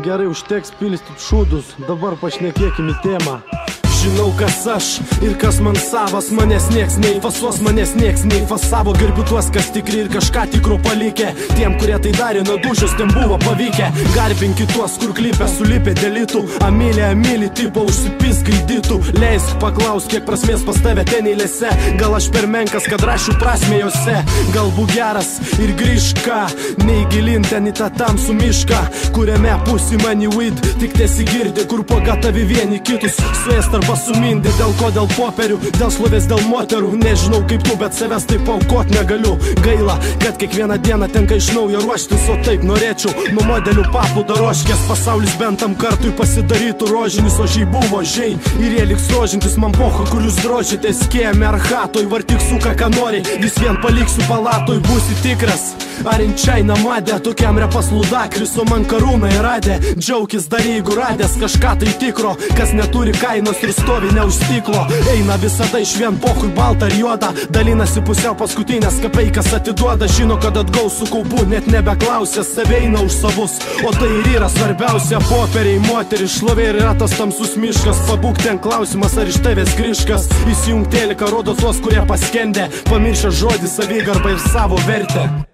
Gerai, užteks pilstyt šūdus, dabar pašnekėkim į temą. Žinau, kas aš ir kas man savas, manęs nieks nei fasuos, manęs nieks nei fasavo. Gerbiu tuos, kas tikri ir kažką tikro palikę, tiem, kurie tai darė nuo dušios, tiem buvo pavykę. Garbinki tuos, kur klipę sulipė dėlytų, amylį tipo užsipis gaidytų. Leisk paklaus, kiek prasmės pas tave ten eilėse, gal aš per menkas, kad rašiu prasmę jose. Galbūt geras ir grįžka, nei gilin ten į tą tamsų mišką, kuriame pusi mani weed, tik tesigirdi, kur pagatavi vieni kitus suės arba sumindi. Dėl ko, dėl popierių, dėl šlovės, dėl moterų. Nežinau kaip tu, bet savęs taip aukot negaliu. Gaila, kad kiekvieną dieną tenka iš naujo ruoštis, o taip norėčiau nuo modelių papų daroškės. Pasaulis bent tam kartui pasidarytų rožinis, o žiai buvo žiai ir jie liks rožintis. Man pocho, kur jūs drožitės, kėjame ar hatoj, vartik suka ką nori, vis vien paliksiu palatoj. Būsi tikras, ar inčiai namadė, tokiam repas ludakris, o man karūnai radė. Džiaukis dar jeigu radęs kažką tai tikro, kas neturi kainos ir stovi ne už stiklo. Eina visada iš vien pochui balta ir juoda, dalinasi pusiau paskutinės kapeikas atiduoda. Žino, kad atgaus su kaupu, net nebeklausė, save eina už savus, o tai ir yra svarbiausia. Popieriai, moteris, šlovė ir yra tas tamsus miškas. Pabūk ten klausimas, ar iš tavęs grįžkas. Įsijung teliką, rodo tuos, kurie paskendė, pamiršę žodį, savigarba ir savo vertę.